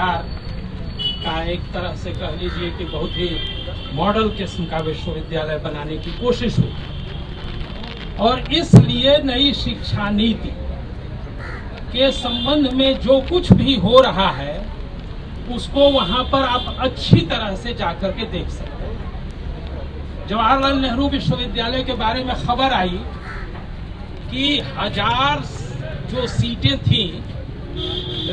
सरकार का एक तरह से कह लीजिए कि बहुत ही मॉडल किस्म का विश्वविद्यालय बनाने की कोशिश हुई और इसलिए नई शिक्षा नीति के संबंध में जो कुछ भी हो रहा है उसको वहां पर आप अच्छी तरह से जाकर के देख सकते हैं। जवाहरलाल नेहरू विश्वविद्यालय के बारे में खबर आई कि 1000 जो सीटें थी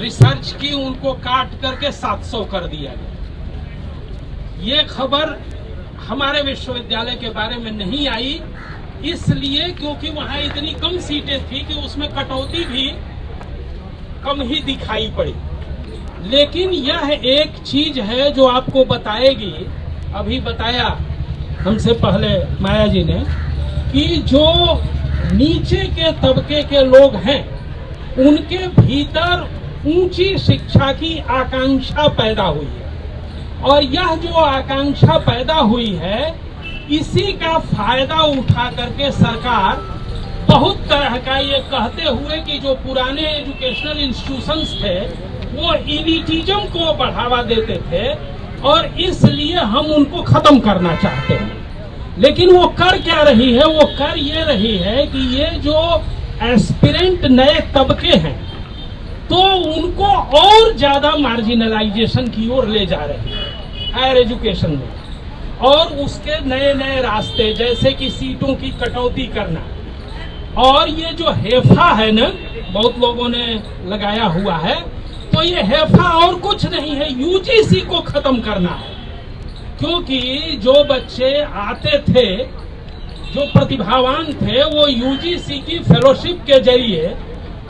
रिसर्च की उनको काट करके 700 कर दिया गया। ये खबर हमारे विश्वविद्यालय के बारे में नहीं आई, इसलिए क्योंकि वहां इतनी कम सीटें थी कि उसमें कटौती भी कम ही दिखाई पड़ी। लेकिन यह एक चीज है जो आपको बताएगी, अभी बताया हमसे पहले माया जी ने, कि जो नीचे के तबके के लोग हैं उनके भीतर ऊंची शिक्षा की आकांक्षा पैदा हुई है और यह जो आकांक्षा पैदा हुई है इसी का फायदा उठा करके सरकार बहुत तरह का ये कहते हुए कि जो पुराने एजुकेशनल इंस्टीट्यूशंस थे वो इलिटिज्म को बढ़ावा देते थे और इसलिए हम उनको खत्म करना चाहते हैं। लेकिन वो कर क्या रही है? वो कर ये रही है कि ये जो एस्पिरेंट नए तबके हैं तो उनको और ज्यादा मार्जिनलाइजेशन की ओर ले जा रही है हायर एजुकेशन में, और उसके नए नए रास्ते जैसे कि सीटों की कटौती करना। और ये जो हेफा है ना, बहुत लोगों ने लगाया हुआ है, तो ये हेफा और कुछ नहीं है, यूजीसी को खत्म करना है। क्योंकि जो बच्चे आते थे, जो प्रतिभावान थे, वो यूजीसी की फेलोशिप के जरिए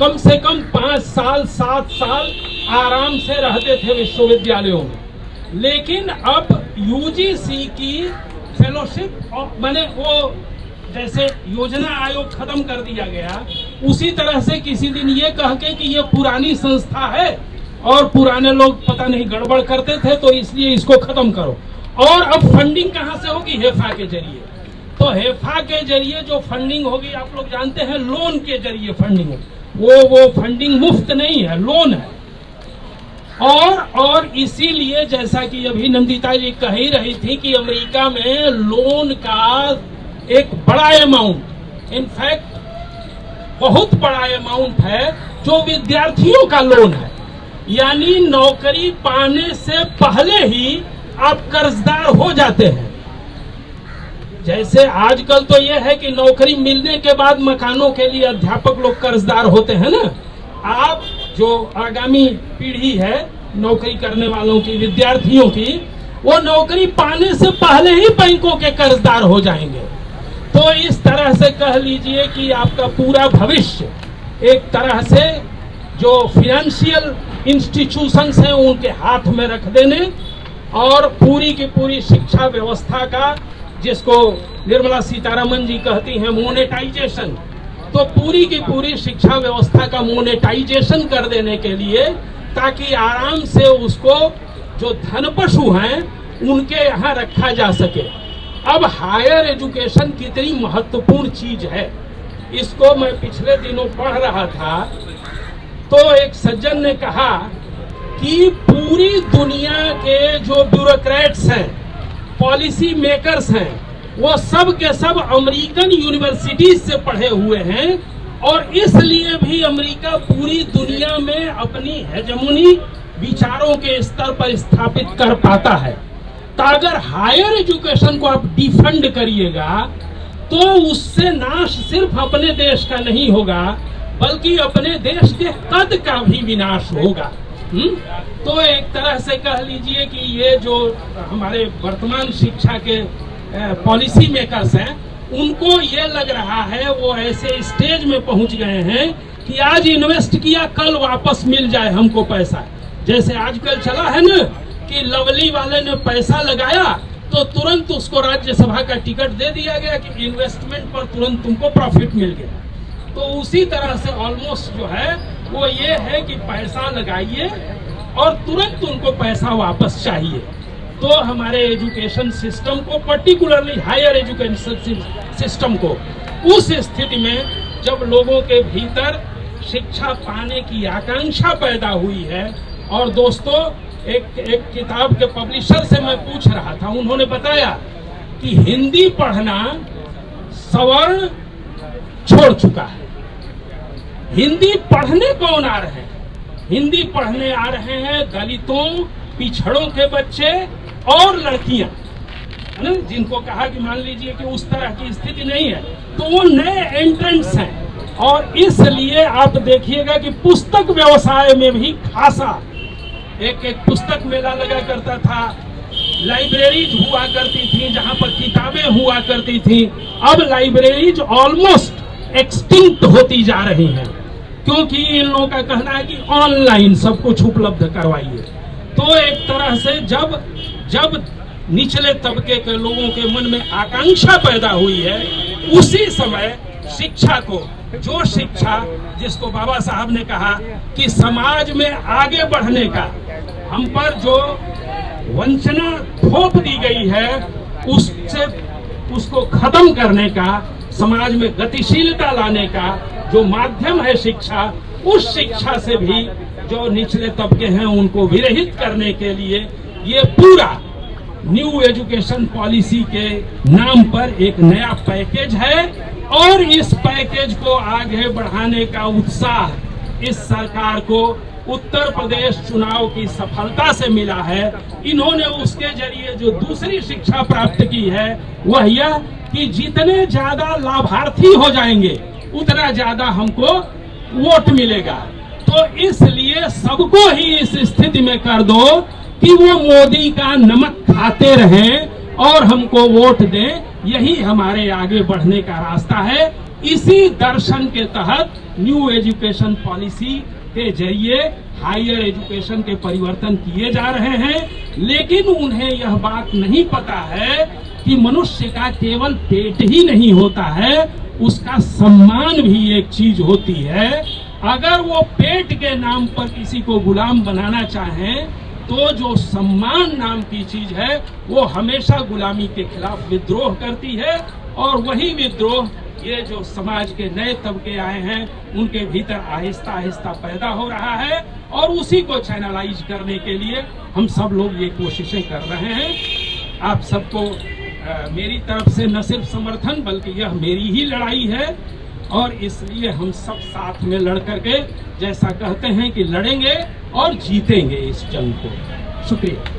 कम से कम 5 साल 7 साल आराम से रहते थे विश्वविद्यालयों में। लेकिन अब यूजीसी की फेलोशिप माने वो जैसे योजना आयोग खत्म कर दिया गया, उसी तरह से किसी दिन ये कह के कि ये पुरानी संस्था है और पुराने लोग पता नहीं गड़बड़ करते थे तो इसलिए इसको खत्म करो। और अब फंडिंग कहां से होगी? हेफा के जरिए। तो हेफा के जरिए जो फंडिंग होगी, आप लोग जानते हैं लोन के जरिए फंडिंग होगी, वो फंडिंग मुफ्त नहीं है, लोन है। और इसीलिए जैसा कि अभी नंदिता जी कह ही रही थी कि अमेरिका में लोन का एक बड़ा अमाउंट, इनफैक्ट बहुत बड़ा अमाउंट है जो विद्यार्थियों का लोन है। यानी नौकरी पाने से पहले ही आप कर्जदार हो जाते हैं। जैसे आजकल तो यह है कि नौकरी मिलने के बाद मकानों के लिए अध्यापक लोग कर्जदार होते हैं ना, आप जो आगामी पीढ़ी है नौकरी करने वालों की, विद्यार्थियों की, वो नौकरी पाने से पहले ही बैंकों के कर्जदार हो जाएंगे। तो इस तरह से कह लीजिए कि आपका पूरा भविष्य एक तरह से जो फाइनेंशियल इंस्टीट्यूशंस हैं उनके हाथ में रख देने और पूरी की पूरी शिक्षा व्यवस्था का, जिसको निर्मला सीतारमन जी कहती हैं मोनेटाइजेशन, तो पूरी की पूरी शिक्षा व्यवस्था का मोनेटाइजेशन कर देने के लिए, ताकि आराम से उसको जो धनपशु हैं उनके यहाँ रखा जा सके। अब हायर एजुकेशन कितनी महत्वपूर्ण चीज है, इसको मैं पिछले दिनों पढ़ रहा था तो एक सज्जन ने कहा कि पूरी दुनिया के जो ब्यूरोक्रेट्स हैं, पॉलिसी मेकर्स हैं, वो सब के सब अमेरिकन यूनिवर्सिटीज से पढ़े हुए हैं और इसलिए भी अमेरिका पूरी दुनिया में अपनी हेजेमोनी विचारों के स्तर पर स्थापित कर पाता है। तो अगर हायर एजुकेशन को आप डिफंड करिएगा तो उससे नाश सिर्फ अपने देश का नहीं होगा बल्कि अपने देश के कद का भी विनाश होगा। तो एक तरह से कह लीजिए कि ये जो हमारे वर्तमान शिक्षा के पॉलिसी मेकर्स हैं उनको ये लग रहा है, वो ऐसे स्टेज में पहुंच गए हैं कि आज इन्वेस्ट किया कल वापस मिल जाए हमको पैसा। जैसे आजकल चला है ना कि लवली वाले ने पैसा लगाया तो तुरंत उसको राज्यसभा का टिकट दे दिया गया कि इन्वेस्टमेंट पर तुरंत तुमको प्रॉफिट मिल गया। तो उसी तरह से ऑलमोस्ट जो है वो ये है कि पैसा लगाइए और तुरंत उनको पैसा वापस चाहिए। तो हमारे एजुकेशन सिस्टम को, पर्टिकुलरली हायर एजुकेशन सिस्टम को, उस स्थिति में जब लोगों के भीतर शिक्षा पाने की आकांक्षा पैदा हुई है, और दोस्तों एक किताब के पब्लिशर से मैं पूछ रहा था, उन्होंने बताया कि हिंदी पढ़ना सवर्ण छोड़ चुका है। हिंदी पढ़ने कौन आ रहे हैं? हिंदी पढ़ने आ रहे हैं दलितों, पिछड़ों के बच्चे और लड़कियां, है ना, जिनको कहा कि मान लीजिए कि उस तरह की स्थिति नहीं है, तो वो नए एंट्रेंट्स हैं। और इसलिए आप देखिएगा कि पुस्तक व्यवसाय में भी खासा एक पुस्तक मेला लगा करता था, लाइब्रेरीज हुआ करती थी जहां पर किताबें हुआ करती थी। अब लाइब्रेरीज ऑलमोस्ट एक्सटिंक्ट होती जा रही हैं, क्योंकि इन लोगों का कहना है कि ऑनलाइन सब कुछ उपलब्ध करवाइए। तो एक तरह से जब निचले तबके के लोगों के मन में आकांक्षा पैदा हुई है, उसी समय शिक्षा को, जो शिक्षा जिसको बाबा साहब ने कहा कि समाज में आगे बढ़ने का हम पर जो वंचना थोप दी गई है, उसको खत्म करने का, समाज में गतिशीलता लाने का जो माध्यम है शिक्षा, उस शिक्षा से भी जो निचले तबके हैं उनको विरहित करने के लिए ये पूरा न्यू एजुकेशन पॉलिसी के नाम पर एक नया पैकेज है। और इस पैकेज को आगे बढ़ाने का उत्साह इस सरकार को उत्तर प्रदेश चुनाव की सफलता से मिला है। इन्होंने उसके जरिए जो दूसरी शिक्षा प्राप्त की है वह यह कि जितने ज्यादा लाभार्थी हो जाएंगे उतना ज्यादा हमको वोट मिलेगा। तो इसलिए सबको ही इस स्थिति में कर दो कि वो मोदी का नमक खाते रहें और हमको वोट दें, यही हमारे आगे बढ़ने का रास्ता है। इसी दर्शन के तहत न्यू एजुकेशन पॉलिसी के जरिए हायर एजुकेशन के परिवर्तन किए जा रहे हैं। लेकिन उन्हें यह बात नहीं पता है कि मनुष्य का केवल पेट ही नहीं होता है, उसका सम्मान भी एक चीज होती है। अगर वो पेट के नाम पर किसी को गुलाम बनाना चाहें तो जो सम्मान नाम की चीज है वो हमेशा गुलामी के खिलाफ विद्रोह करती है। और वही विद्रोह ये जो समाज के नए तबके आए हैं उनके भीतर आहिस्ता आहिस्ता पैदा हो रहा है। और उसी को चैनलाइज करने के लिए हम सब लोग ये कोशिशें कर रहे हैं। आप सबको मेरी तरफ से न सिर्फ समर्थन बल्कि यह मेरी ही लड़ाई है, और इसलिए हम सब साथ में लड़ करके जैसा कहते हैं कि लड़ेंगे और जीतेंगे इस जंग को। शुक्रिया।